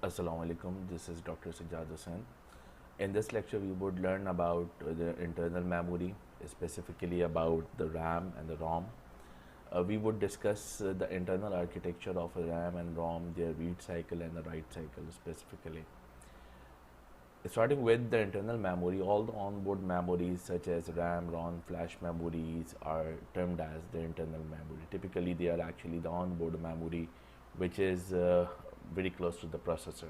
Assalamu alaikum, this is Dr. Sajjad Hussain. In this lecture, we would learn about the internal memory, specifically about the RAM and the ROM. We would discuss the internal architecture of a RAM and ROM, their read cycle and the write cycle specifically. Starting with the internal memory, all the onboard memories such as RAM, ROM, flash memories are termed as the internal memory. Typically, they are actually the onboard memory, which is very close to the processor.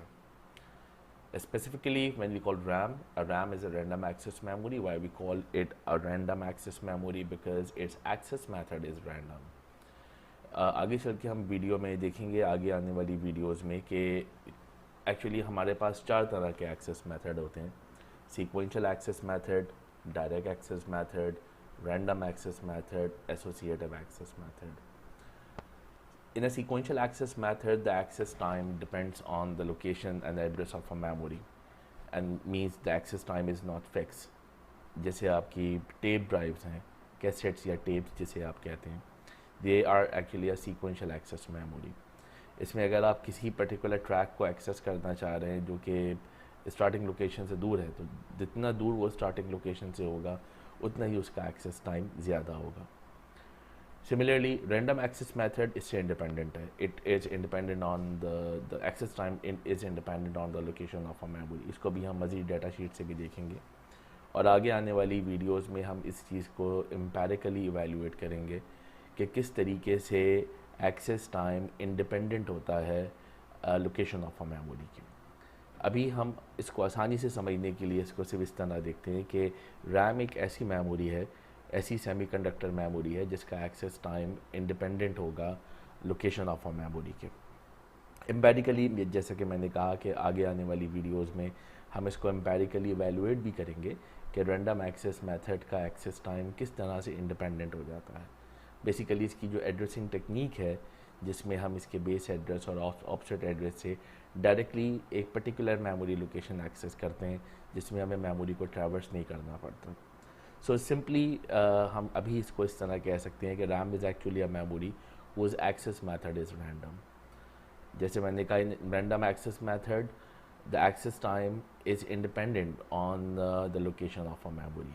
Specifically, when we call RAM, a RAM is a random access memory. Why we call it a random access memory? Because its access method is random. आगे चल के हम video में देखेंगे आगे आने वाली videos में कि एक्चुअली हमारे पास चार तरह के एक्सेस मेथड होते हैं: sequential access method, direct access method, random access method, associative access method. In a sequential access method, the access time depends on the location and the address of a memory, and means the access time is not fixed. जैसे आपकी tape drives हैं, cassettes या tapes जिसे आप कहते हैं, they are actually a sequential access memory. इसमें अगर आप किसी पर्टिकुलर ट्रैक को एक्सेस करना चाह रहे हैं जो कि स्टार्टिंग लोकेशन से दूर है, तो जितना दूर वो स्टार्टिंग लोकेशन से होगा उतना ही उसका एक्सेस टाइम ज़्यादा होगा. Similarly, random access method इससे independent है. It is independent on the access time is independent on the location of a memory. इसको भी हम मज़ीद डाटा शीट से भी देखेंगे और आगे आने वाली वीडियोस में हम इस चीज़ को एम्पेरिकली इवेलुएट करेंगे कि किस तरीके से एक्सेस टाइम इंडिपेंडेंट होता है लोकेशन ऑफ अ मेमोरी की. अभी हम इसको आसानी से समझने के लिए इसको सिर्फ इस तरह देखते हैं कि रैम एक ऐसी मेमोरी है, ऐसी सेमीकंडक्टर मेमोरी है जिसका एक्सेस टाइम इंडिपेंडेंट होगा लोकेशन ऑफ अ मेमोरी के. एम्पेरिकली, जैसा कि मैंने कहा कि आगे आने वाली वीडियोस में हम इसको एम्पेरिकली इवेलुएट भी करेंगे कि रैंडम एक्सेस मेथड का एक्सेस टाइम किस तरह से इंडिपेंडेंट हो जाता है. बेसिकली इसकी जो एड्रेसिंग टेक्निक है जिसमें हम इसके बेस एड्रेस और ऑफसेट एड्रेस से डायरेक्टली एक पर्टिकुलर मेमोरी लोकेशन एक्सेस करते हैं जिसमें हमें मेमोरी को ट्रैवर्स नहीं करना पड़ता. सो सिंपली हम अभी इसको इस तरह कह सकते हैं कि RAM is actually a memory whose access method is random. जैसे मैंने कहा, in random access method the access time is independent on the location of a memory.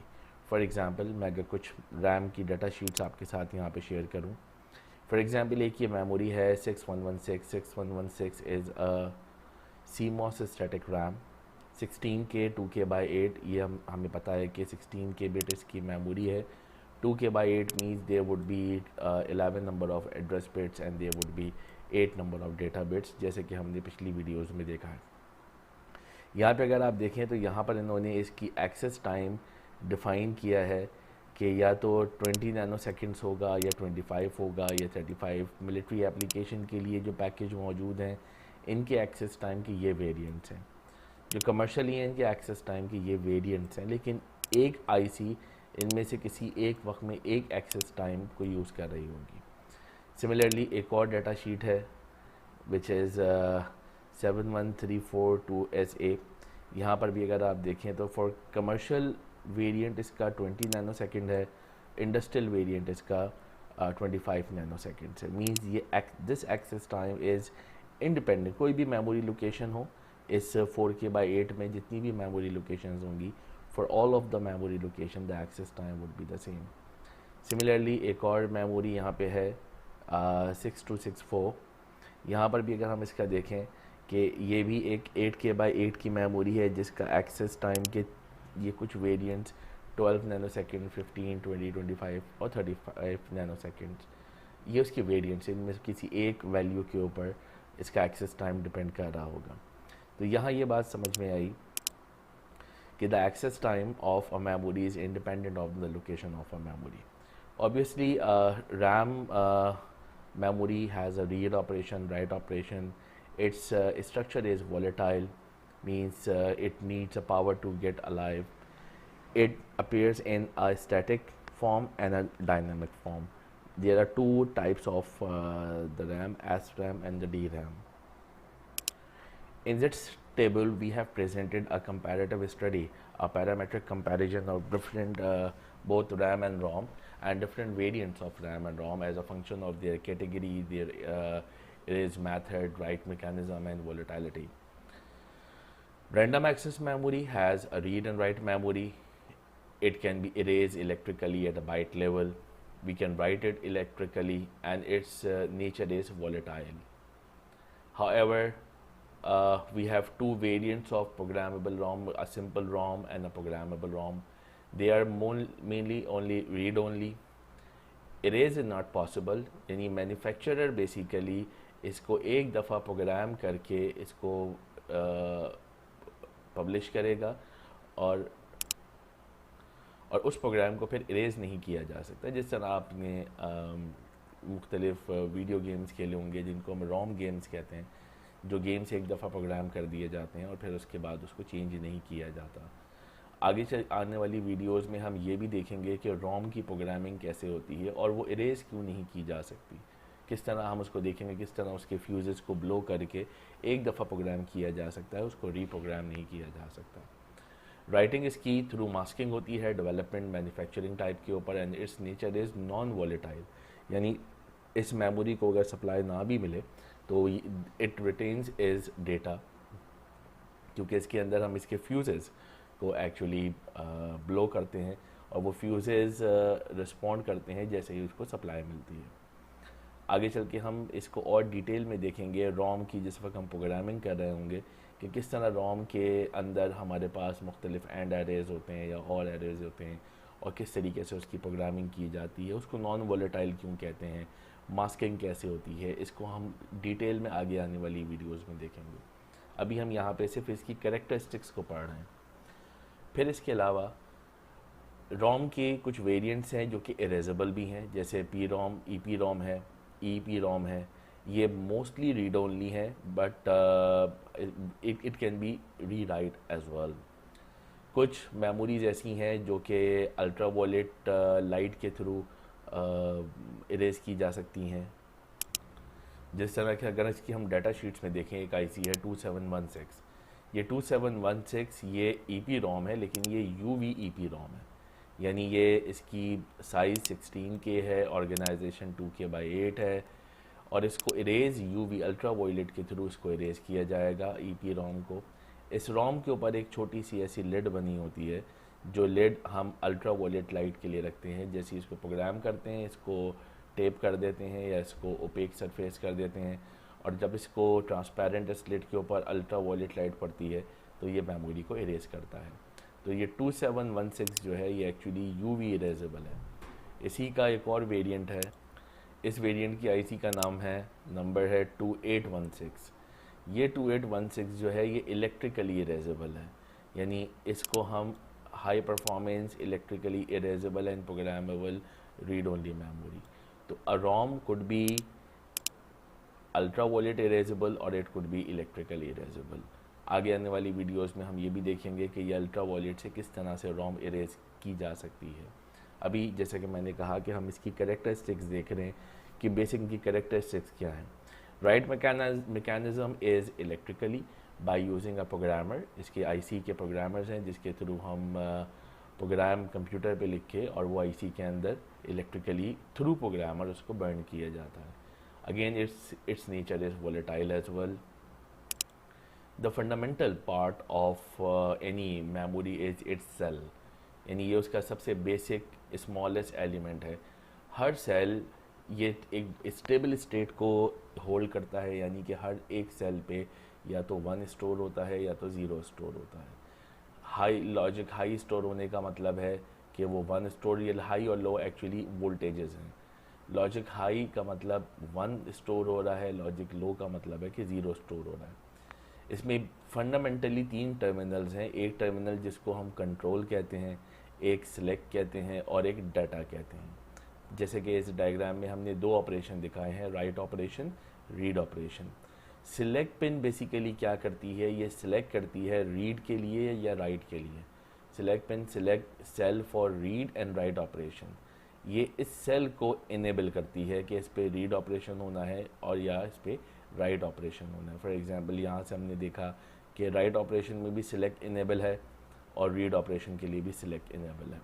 For example, मैं अगर कुछ रैम की डाटा शीट्स आपके साथ यहाँ पे शेयर करूँ. फॉर एग्ज़ाम्पल, एक ये मेमोरी है 6116 is a CMOS static RAM 16K 2K/8. ये हमें पता है कि 16K बिट इसकी मेमोरी है. 2K/8 means there would be 11 number of address bits and there would be 8 number of data bits, जैसे कि हमने पिछली वीडियोस में देखा है. यहाँ पे अगर आप देखें तो यहाँ पर इन्होंने इसकी एक्सेस टाइम डिफ़ाइन किया है कि या तो 20 नैनो सेकेंड्स होगा या 25 होगा या 35. मिलिट्री एप्लीकेशन के लिए जो पैकेज मौजूद हैं इनके एक्सेस टाइम के ये वेरिएंट्स हैं. जो कमर्शियली हैं इनके एक्सेस टाइम के ये वेरिएंट्स हैं, लेकिन एक आईसी इनमें से किसी एक वक्त में एक एक्सेस टाइम को यूज़ कर रही होगी. सिमिलरली एक और डाटा शीट है विच इज़ 71342SA. यहाँ पर भी अगर आप देखें तो फॉर कमर्शियल वेरिएंट इसका 20 नैनो सेकेंड है, इंडस्ट्रियल वेरिएंट इसका 25 नैनो सेकेंड है. मीन्स ये this access time is independent. कोई भी मेमोरी लोकेशन हो, इस 4K/8 में जितनी भी मेमोरी लोकेशंस होंगी, for all of the memory location the access time would be the same. Similarly एक और मेमोरी यहाँ पे है 6264. यहाँ पर भी अगर हम इसका देखें कि ये भी एक 8K/8 की मेमोरी है जिसका एक्सेस टाइम के ये कुछ वेरिएंट्स 12 नैनो सेकेंड, 15, 20, 25 और 35 नैनो सेकेंड्स, ये उसकी वेरिएंट्स. इनमें से किसी एक वैल्यू के ऊपर इसका एक्सेस टाइम डिपेंड कर रहा होगा. तो यहाँ ये बात समझ में आई कि the access time of a memory is independent of the location of a memory. Obviously RAM memory has a read operation, write operation. Its structure is volatile, means it needs a power to get alive. It appears in a static form and a dynamic form. There are two types of the RAM, SRAM and the DRAM. In this table, we have presented a comparative study, a parametric comparison of different both RAM and ROM and different variants of RAM and ROM as a function of their category, their erase method, write mechanism and volatility. Random access memory has a read and write memory. It can be erased electrically at a byte level. We can write it electrically, and its nature is volatile. However, we have two variants of programmable ROM, a simple ROM and a programmable ROM. They are mainly only read only. Erase is not possible, यानी manufacturer basically इसको एक दफ़ा programme करके इसको publish करेगा और उस programme को फिर इरेज नहीं किया जा सकता। जिस तरह आपने मुख्तलिफ वीडियो गेम्स खेले होंगे जिनको हम रोम गेम्स कहते हैं, जो गेम्स एक दफ़ा प्रोग्राम कर दिए जाते हैं और फिर उसके बाद उसको चेंज नहीं किया जाता। आगे चल आने वाली वीडियोस में हम ये भी देखेंगे कि रोम की प्रोग्रामिंग कैसे होती है और वो इरेज क्यों नहीं की जा सकती, किस तरह हम उसको देखेंगे, किस तरह उसके फ्यूजेस को ब्लो करके एक दफ़ा प्रोग्राम किया जा सकता है, उसको रीप्रोग्राम नहीं किया जा सकता। राइटिंग इसकी थ्रू मास्किंग होती है डेवलपमेंट मैन्युफैक्चरिंग टाइप के ऊपर, and it's nature is non volatile, यानी इस मेमोरी को अगर सप्लाई ना भी मिले तो इट रिटेन्स इज डेटा, क्योंकि इसके अंदर हम इसके फ्यूजेस को एक्चुअली ब्लो करते हैं और वो फ्यूजेस रिस्पॉन्ड करते हैं जैसे ही उसको सप्लाई मिलती है। आगे चल के हम इसको और डिटेल में देखेंगे रोम की, जिस वक्त हम प्रोग्रामिंग कर रहे होंगे, कि किस तरह रोम के अंदर हमारे पास मुख्तलिफ एंड एरेज होते हैं या और एरेज होते हैं और किस तरीके से उसकी प्रोग्रामिंग की जाती है, उसको नॉन वोलेटाइल क्यों कहते हैं, मास्किंग कैसे होती है, इसको हम डिटेल में आगे आने वाली वीडियोस में देखेंगे। अभी हम यहाँ पे सिर्फ इसकी कैरेक्टरिस्टिक्स को पढ़ रहे हैं। फिर इसके अलावा रोम के कुछ वेरिएंट्स हैं जो कि इरेजेबल भी हैं, जैसे P ROM, E P ROM है, ई पी रोम है। ये मोस्टली रीड ओनली है, बट इट कैन बी री राइट एज वेल। कुछ मेमोरीज ऐसी हैं जो कि अल्ट्रा वॉयलेट लाइट के थ्रू इरेज की जा सकती हैं। जिस तरह कि अगर इसकी हम डाटा शीट्स में देखें, एक आईसी है 2716, ये 2716 ये ईपी रोम है, लेकिन ये यूवी ईपी रोम है, यानी ये इसकी साइज़ 16K है, ऑर्गेनाइजेशन 2K/8 है, और इसको इरेज यूवी अल्ट्रा वॉयलेट के थ्रू इसको इरेज किया जाएगा ईपी रोम को। इस रोम के ऊपर एक छोटी सी ऐसी लिड बनी होती है, जो लिड हम अल्ट्रा वॉयलेट लाइट के लिए रखते हैं। जैसे इसको प्रोग्राम करते हैं, इसको टेप कर देते हैं या इसको ओपेक सरफेस कर देते हैं, और जब इसको ट्रांसपेरेंट स्लिट के ऊपर अल्ट्रा वॉयलेट लाइट पड़ती है तो ये मेमोरी को इरेज करता है। तो ये 2716 जो है ये एक्चुअली यूवी इरेजेबल है। इसी का एक और वेरिएंट है, इस वेरिएंट की आईसी का नाम है, नंबर है 2816। ये 2816 जो है ये इलेक्ट्रिकली इरेजेबल है, यानी इसको हम high performance electrically erasable and programmable read only memory. तो a ROM could be ultraviolet erasable और it could be electrically erasable. आगे आने वाली वीडियोस में हम ये भी देखेंगे कि ये अल्ट्रा वॉयलेट से किस तरह से रोम इरेज की जा सकती है। अभी जैसे कि मैंने कहा कि हम इसकी कैरेक्टरिस्टिक्स देख रहे हैं कि बेसिक की कैरेक्टरिस्टिक्स क्या हैं। Right mechanism is electrically by using a programmer. इसके आईसी के प्रोग्रामर्स हैं जिसके थ्रू हम प्रोग्राम कंप्यूटर पे लिख के और वो आईसी के अंदर इलेक्ट्रिकली थ्रू प्रोग्रामर उसको बर्न किया जाता है। Again its nature is volatile as well. The fundamental part of any memory is its cell, यानी ये उसका सबसे बेसिक स्मॉलेस्ट एलिमेंट है। हर सेल ये एक स्टेबल स्टेट को होल्ड करता है, यानी कि हर एक सेल पे या तो 1 स्टोर होता है या तो 0 स्टोर होता है। हाई लॉजिक हाई स्टोर होने का मतलब है कि वो 1 स्टोर, ये हाई और लो एक्चुअली वोल्टेजेस हैं। लॉजिक हाई का मतलब 1 स्टोर हो रहा है, लॉजिक लो का मतलब है कि 0 स्टोर हो रहा है। इसमें फंडामेंटली 3 टर्मिनल्स हैं, एक टर्मिनल जिसको हम कंट्रोल कहते हैं, एक सिलेक्ट कहते हैं और एक डाटा कहते हैं। जैसे कि इस डायग्राम में हमने 2 ऑपरेशन दिखाए हैं, write operation, read operation. Select pin basically क्या करती है, ये सिलेक्ट करती है रीड के लिए या राइट के लिए। Select pin select cell for read and write operation. ये इस सेल को इनेबल करती है कि इस पे रीड ऑपरेशन होना है और या इस पे राइट ऑपरेशन होना है। फॉर एग्जांपल यहाँ से हमने देखा कि राइट ऑपरेशन में भी सिलेक्ट इनेबल है और रीड ऑपरेशन के लिए भी सिलेक्ट इनेबल है।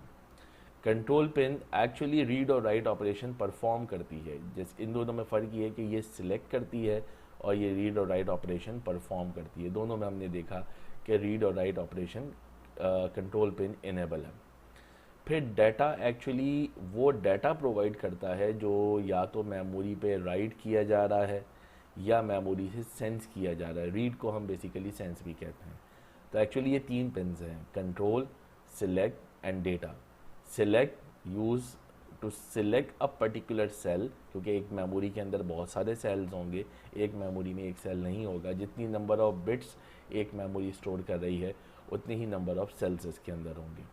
कंट्रोल पिन एक्चुअली रीड और राइट ऑपरेशन परफॉर्म करती है। जैसे इन दोनों में फ़र्क ये है कि ये सिलेक्ट करती है और ये रीड और राइट ऑपरेशन परफॉर्म करती है। दोनों में हमने देखा कि रीड और write operation control pin enable है। फिर डाटा एक्चुअली वो डाटा प्रोवाइड करता है जो या तो मेमोरी पे राइट किया जा रहा है या मेमोरी से सेंस किया जा रहा है। रीड को हम बेसिकली सेंस भी कहते हैं। तो एक्चुअली ये 3 पिन्स हैं, control, select and data. Select use to select a particular cell, क्योंकि एक मेमोरी के अंदर बहुत सारे सेल्स होंगे, एक मेमोरी में एक सेल नहीं होगा। जितनी नंबर ऑफ बिट्स एक मेमोरी स्टोर कर रही है उतनी ही नंबर ऑफ सेल्स इसके अंदर होंगे।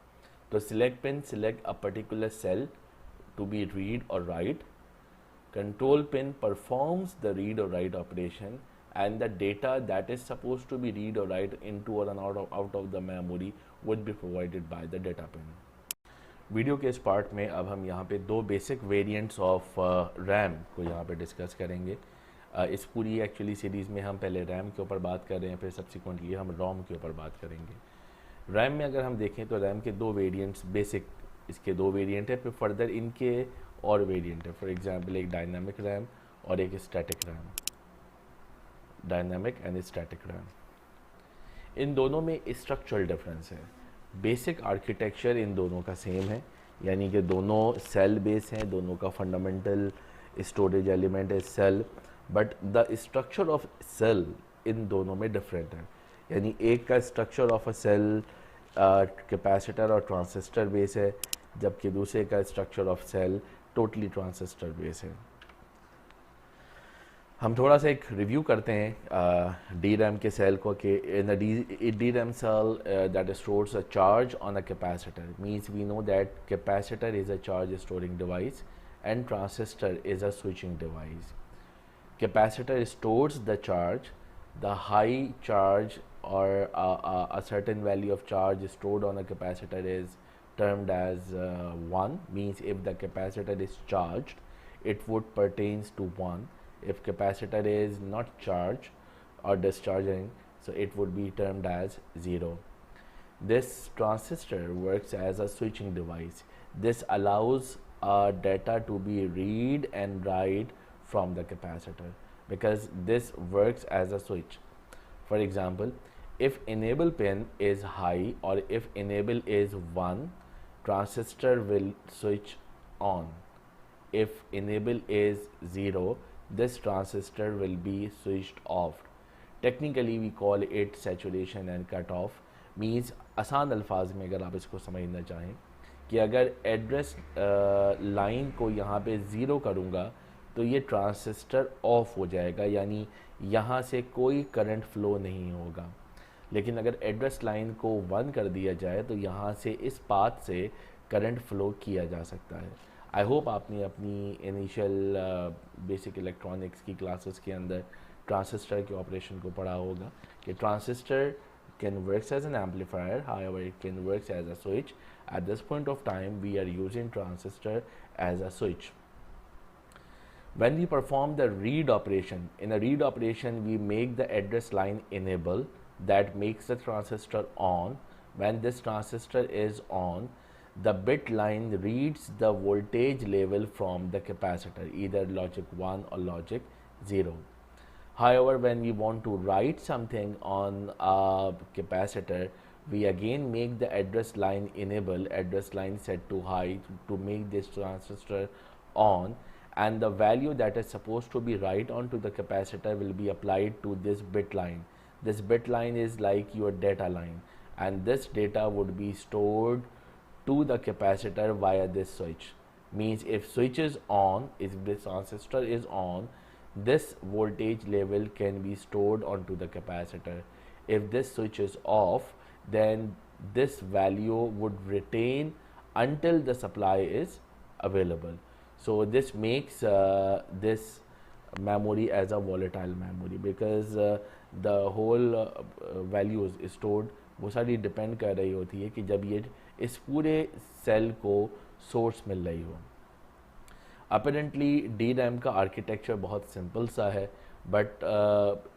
तो select pin select a particular cell to be read और write, control pin performs the read or write operation, and the data that is supposed to be read or write into or out of the memory would be provided by the data pin. Video के इस part में अब हम यहाँ पे 2 basic variants of RAM को यहाँ पे डिस्कस करेंगे। इस पूरी एक्चुअली सीरीज़ में हम पहले रैम के ऊपर बात कर रहे हैं, फिर सब्सिक्वेंटली हम रोम के ऊपर बात करेंगे। रैम में अगर हम देखें तो रैम के 2 वेरिएंट्स, बेसिक इसके 2 वेरिएंट है, फिर फर्दर इनके और वेरिएंट है। फॉर एग्जांपल एक डायनामिक रैम और एक static RAM, dynamic and static RAM. इन दोनों में स्ट्रक्चरल डिफरेंस है। बेसिक आर्किटेक्चर इन दोनों का सेम है, यानी कि दोनों सेल बेस हैं, दोनों का फंडामेंटल स्टोरेज एलिमेंट है cell, but the structure of cell in दोनों में डिफरेंट है। यानी एक का structure of a cell capacitor और ट्रांजिस्टर बेस है, जबकि दूसरे का structure of cell totally transistor based है। हम थोड़ा सा एक रिव्यू करते हैं डी रैम के सेल को कि in a D RAM cell that stores a charge on a capacitor, means we know that capacitor is a charge storing device and transistor is a switching device. Capacitor stores the charge. The high charge or a certain value of charge stored on a capacitor is termed as 1, means if the capacitor is charged it would pertains to 1. If capacitor is not charged or discharging, so it would be termed as 0. This transistor works as a switching device. This allows data to be read and write from the capacitor because this works as a switch. For example, if enable pin is high or if enable is 1, transistor will switch on. If enable is 0, this transistor will be switched off. Technically we call it saturation and cutoff. Means आसान अल्फाज में अगर आप इसको समझना चाहें कि अगर एड्रेस लाइन को यहाँ पे ज़ीरो करूँगा तो ये ट्रांजिस्टर ऑफ हो जाएगा, यानी यहाँ से कोई करंट फ्लो नहीं होगा। लेकिन अगर एड्रेस लाइन को 1 कर दिया जाए तो यहाँ से इस पाथ से करंट फ्लो किया जा सकता है। आई होप आपने अपनी इनिशियल बेसिक इलेक्ट्रॉनिक्स की क्लासेस के अंदर ट्रांजिस्टर के ऑपरेशन को पढ़ा होगा कि transistor can works as an amplifier, however it can works as a switch. At this point of time we are using transistor as a switch. When we perform the read operation, in a read operation we make the address line enable, that makes the transistor on. When this transistor is on, the bit line reads the voltage level from the capacitor, either logic 1 or logic 0. However, when we want to write something on a capacitor, we again make the address line enable, address line set to high to make this transistor on, and the value that is supposed to be write onto the capacitor will be applied to this bit line. This bit line is like your data line, and this data would be stored to the capacitor via this switch. Means if switch is on, if this transistor is on, this voltage level can be stored onto the capacitor. If this switch is off, then this value would retain until the supply is available. So this makes this memory as a volatile memory because the whole values stored वो सारी depend कर रही होती है कि जब ये इस पूरे सेल को सोर्स मिल रही हो। अपेरेंटली डी रैम का आर्किटेक्चर बहुत सिंपल सा है, बट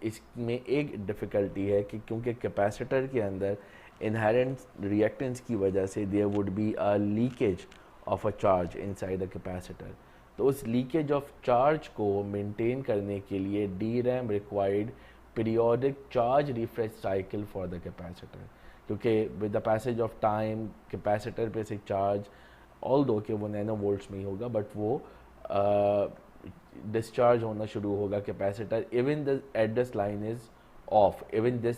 इसमें एक डिफ़िकल्टी है कि क्योंकि कैपेसिटर के अंदर इनहेरेंट रिएक्टेंस की वजह से there would be a leakage of a charge inside the capacitor. तो उस लीकेज ऑफ चार्ज को मेंटेन करने के लिए D RAM required periodic charge refresh cycle for the capacitor, क्योंकि with the passage of time capacitor पे से charge all दो कि वो नैनो वोल्ट्स में ही होगा, बट वो डिस्चार्ज होना शुरू होगा capacitor, even the address line is off, even this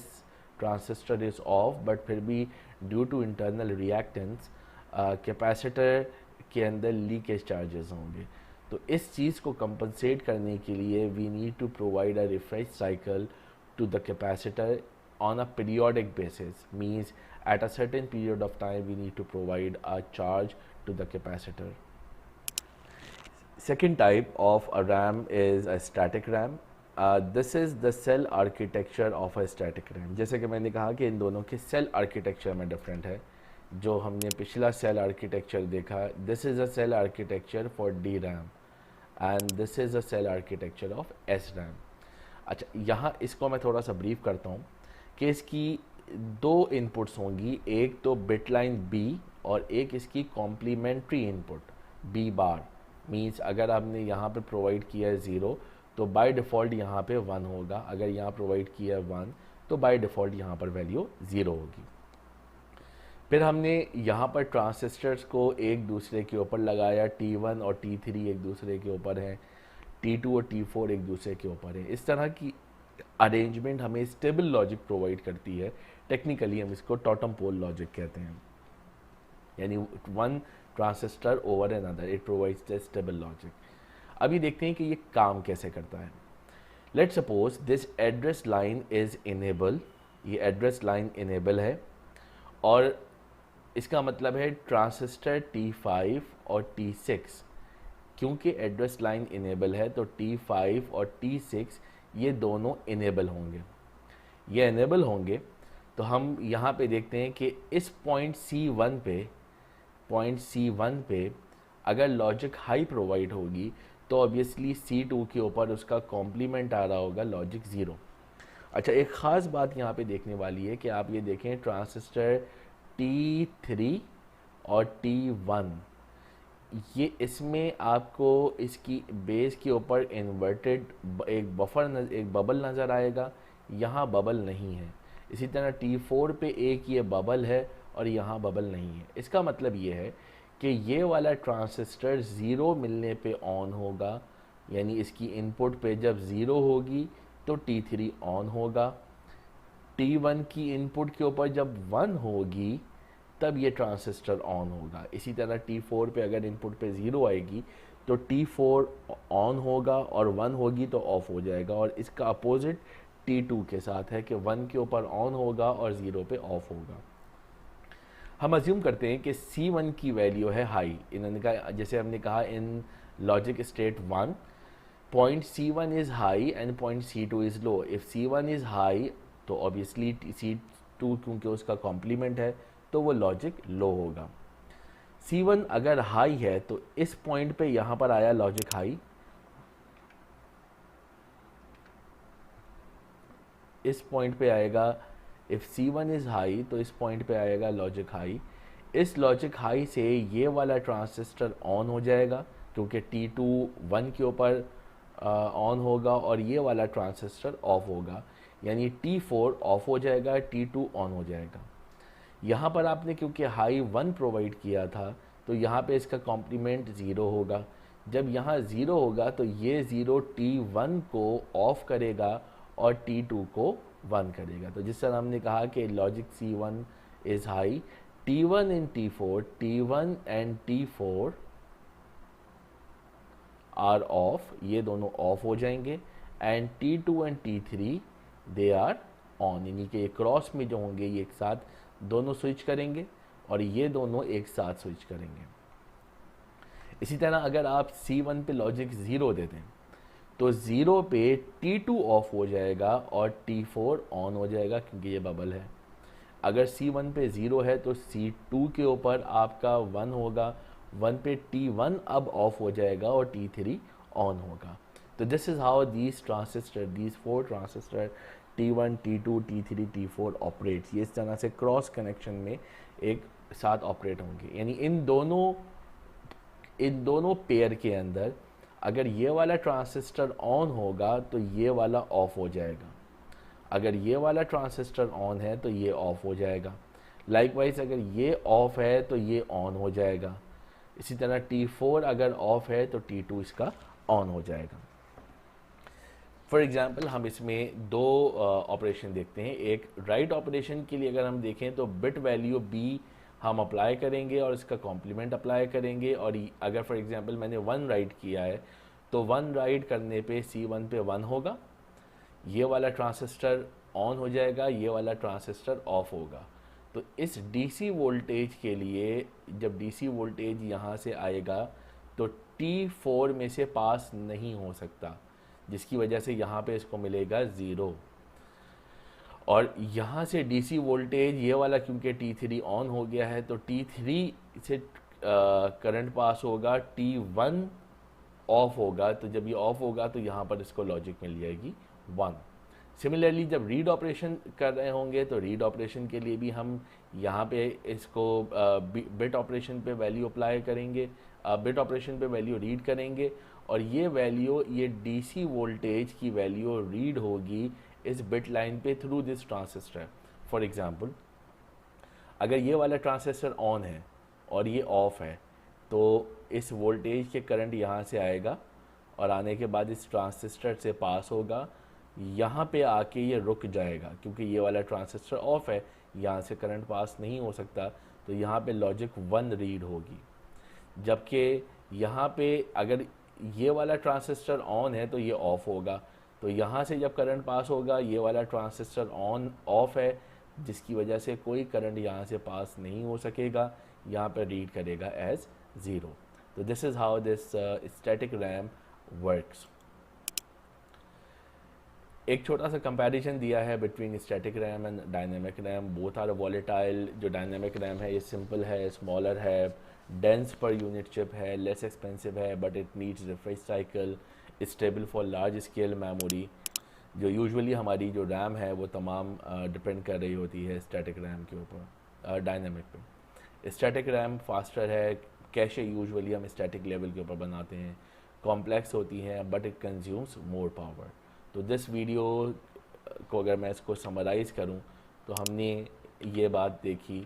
transistor is off, but फिर भी due to internal reactance capacitor के अंदर लीकेज चार्जेस होंगे। तो इस चीज़ को कंपनसेट करने के लिए we need to provide a refresh cycle to the capacitor on a periodic basis, means at a certain period of time we need to provide a charge to the capacitor. Second type of a RAM is a static RAM. This is the cell architecture of a static RAM. जैसे कि मैंने कहा कि इन दोनों के cell architecture में different है। जो हमने पिछला सेल आर्किटेक्चर देखा, this is a cell architecture for D RAM and this is a cell architecture of S RAM. अच्छा, यहाँ इसको मैं थोड़ा सा ब्रीफ करता हूँ कि इसकी दो इनपुट्स होंगी, एक तो बिट लाइन बी और एक इसकी complementary input B bar. Means अगर आपने यहाँ पे प्रोवाइड किया है 0 तो बाय डिफ़ॉल्ट यहाँ पे 1 होगा, अगर यहाँ प्रोवाइड किया है 1 तो बाय डिफ़ॉल्ट यहाँ पर वैल्यू 0 होगी। फिर हमने यहाँ पर ट्रांजिस्टर्स को एक दूसरे के ऊपर लगाया, T1 और T3 एक दूसरे के ऊपर हैं, T2 और T4 एक दूसरे के ऊपर हैं। इस तरह की अरेंजमेंट हमें स्टेबल लॉजिक प्रोवाइड करती है। टेक्निकली हम इसको टॉटम पोल लॉजिक कहते हैं, यानी one transistor over another, it provides the stable logic. अभी देखते हैं कि ये काम कैसे करता है। Let's suppose this address line is enable, ये एड्रेस लाइन इनेबल है और इसका मतलब है ट्रांजिस्टर T5 और T6, क्योंकि एड्रेस लाइन इनेबल है तो T5 और T6 ये दोनों इनेबल होंगे। ये इनेबल होंगे तो हम यहाँ पे देखते हैं कि इस पॉइंट C1 पे अगर लॉजिक हाई प्रोवाइड होगी तो ऑब्वियसली C2 के ऊपर उसका कॉम्प्लीमेंट आ रहा होगा लॉजिक 0। अच्छा, एक ख़ास बात यहाँ पे देखने वाली है कि आप ये देखें ट्रांजिस्टर T3 और T1, ये इसमें आपको इसकी बेस के ऊपर इन्वर्टेड एक बबल नज़र आएगा, यहाँ बबल नहीं है। इसी तरह T4 पे एक ये बबल है और यहाँ बबल नहीं है। इसका मतलब ये है कि ये वाला ट्रांजिस्टर 0 मिलने पे ऑन होगा, यानी इसकी इनपुट पे जब 0 होगी तो T3 ऑन होगा। T1 की इनपुट के ऊपर जब 1 होगी तब ये ट्रांजिस्टर ऑन होगा। इसी तरह T4 पे अगर इनपुट पे 0 आएगी तो T4 ऑन होगा और 1 होगी तो ऑफ हो जाएगा, और इसका अपोजिट T2 के साथ है कि 1 के ऊपर ऑन होगा और 0 पे ऑफ होगा। हम अज्यूम करते हैं कि C1 की वैल्यू है हाई। इन्होंने कहा, जैसे हमने कहा इन logic state 1 point C1 is high and point C2 is low. If C1 is high तो ऑब्वियसली C2 क्योंकि उसका कॉम्प्लीमेंट है तो वो लॉजिक लो होगा। C1 अगर हाई है तो इस पॉइंट पे यहाँ पर आया लॉजिक हाई, इस पॉइंट पे आएगा। इफ़ C1 इज़ हाई तो इस पॉइंट पे आएगा लॉजिक हाई। इस लॉजिक हाई से ये वाला ट्रांजिस्टर ऑन हो जाएगा क्योंकि T2 1 के ऊपर ऑन होगा और ये वाला ट्रांजिस्टर ऑफ होगा, यानी T4 ऑफ हो जाएगा, T2 ऑन हो जाएगा। यहाँ पर आपने क्योंकि हाई 1 प्रोवाइड किया था तो यहाँ पे इसका कॉम्प्लीमेंट 0 होगा। जब यहाँ 0 होगा तो ये 0 T1 को ऑफ करेगा और T2 को 1 करेगा। तो जिस तरह हमने कहा कि logic C1 is high, T1 इन T4, T1 and T4 are off, ये दोनों ऑफ हो जाएंगे, and T2 and T3 are on ऑन, यानी कि क्रॉस में जो होंगे ये एक साथ दोनों स्विच करेंगे और ये दोनों एक साथ स्विच करेंगे। इसी तरह अगर आप C1 पे लॉजिक 0 दे दें तो 0 पे T2 ऑफ हो जाएगा और T4 ऑन हो जाएगा क्योंकि ये बबल है। अगर C1 पे 0 है तो C2 के ऊपर आपका 1 होगा, 1 पे T1 अब ऑफ हो जाएगा और T3 ऑन होगा। तो this is how these four transistor T1, T2, T3, T4 operates. ये इस तरह से क्रॉस कनेक्शन में एक साथ ऑपरेट होंगे, यानी इन दोनों पेयर के अंदर अगर ये वाला ट्रांजिस्टर ऑन होगा तो ये वाला ऑफ हो जाएगा, अगर ये वाला ट्रांजिस्टर ऑन है तो ये ऑफ हो जाएगा। लाइकवाइज अगर ये ऑफ है तो ये ऑन हो जाएगा। इसी तरह T4 अगर ऑफ है तो T2 इसका ऑन हो जाएगा। फॉर एग्जांपल हम इसमें दो ऑपरेशन देखते हैं। एक राइट ऑपरेशन के लिए अगर हम देखें तो बिट वैल्यू B हम अप्लाई करेंगे और इसका कॉम्प्लीमेंट अप्लाई करेंगे, और अगर फॉर एग्जांपल मैंने 1 राइट किया है तो 1 राइट करने पे C1 पे 1 होगा, ये वाला ट्रांजिस्टर ऑन हो जाएगा, ये वाला ट्रांजिस्टर ऑफ होगा। तो इस डीसी वोल्टेज के लिए जब डीसी वोल्टेज यहाँ से आएगा तो T4 में से पास नहीं हो सकता, जिसकी वजह से यहाँ पे इसको मिलेगा 0। और यहाँ से डीसी वोल्टेज ये वाला क्योंकि T3 ऑन हो गया है तो T3 से करंट पास होगा, T1 ऑफ होगा, तो जब ये ऑफ होगा तो यहाँ पर इसको लॉजिक मिल जाएगी 1। सिमिलरली जब रीड ऑपरेशन कर रहे होंगे तो रीड ऑपरेशन के लिए भी हम यहाँ पे इसको बिट ऑपरेशन पे वैल्यू अप्लाई करेंगे, बिट ऑपरेशन पे वैल्यू रीड करेंगे, और ये वैल्यू ये डीसी वोल्टेज की वैल्यू रीड होगी इस बिट लाइन पे through this transistor. For example अगर ये वाला ट्रांजिस्टर ऑन है और ये ऑफ है तो इस वोल्टेज के करंट यहाँ से आएगा और आने के बाद इस ट्रांजिस्टर से पास होगा, यहाँ पे आके ये रुक जाएगा क्योंकि ये वाला ट्रांजिस्टर ऑफ है, यहाँ से करंट पास नहीं हो सकता, तो यहाँ पे लॉजिक 1 रीड होगी। जबकि यहाँ पे अगर ये वाला ट्रांजिस्टर ऑन है तो ये ऑफ होगा, तो यहाँ से जब करंट पास होगा ये वाला ट्रांजिस्टर ऑफ है, जिसकी वजह से कोई करंट यहाँ से पास नहीं हो सकेगा, यहाँ पर रीड करेगा एज 0। तो this is how this static RAM works. एक छोटा सा कंपैरिजन दिया है between static RAM and dynamic RAM. Both are volatile. जो डायनेमिक रैम है ये सिंपल है, स्मॉलर है, डेंस पर यूनिट चिप है, लेस एक्सपेंसिव है, but it needs refresh cycle, stable for large scale memory. जो यूजुअली हमारी जो रैम है वो तमाम डिपेंड कर रही होती है स्टैटिक रैम के ऊपर, डायनेमिक पे। स्टैटिक रैम फास्टर है, कैशे यूजुअली हम स्टैटिक लेवल के ऊपर बनाते हैं, कॉम्प्लेक्स होती हैं but it consumes more power. तो दिस वीडियो को अगर मैं इसको समराइज़ करूं तो हमने ये बात देखी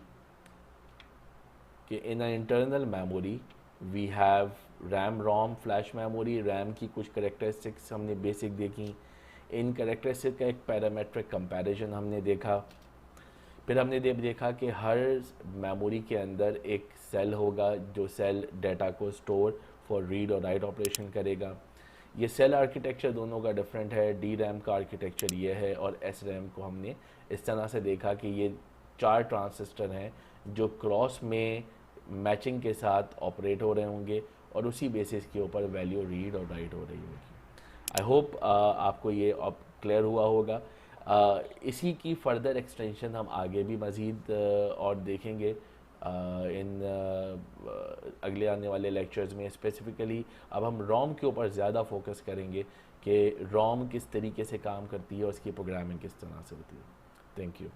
कि in a internal memory we have RAM ROM flash memory. RAM की कुछ करेक्टरिस्टिक्स हमने बेसिक देखी, इन करेक्टरिस्टिक का एक पैरामेट्रिक कंपैरिजन हमने देखा। फिर हमने देखा कि हर मेमोरी के अंदर एक सेल होगा जो सेल डेटा को स्टोर फॉर रीड और राइट ऑपरेशन करेगा। ये सेल आर्किटेक्चर दोनों का डिफरेंट है। डी रैम का आर्किटेक्चर ये है और एस रैम को हमने इस तरह से देखा कि ये 4 ट्रांजिस्टर हैं जो क्रॉस में मैचिंग के साथ ऑपरेट हो रहे होंगे और उसी बेसिस के ऊपर वैल्यू रीड और राइट हो रही होगी। आई होप आपको ये अब क्लियर हुआ होगा। इसी की फर्दर एक्सटेंशन हम आगे भी मज़ीद और देखेंगे इन अगले आने वाले लेक्चर्स में। स्पेसिफ़िकली अब हम रोम के ऊपर ज़्यादा फोकस करेंगे कि रोम किस तरीके से काम करती है और उसकी प्रोग्रामिंग किस तरह से होती है। Thank you.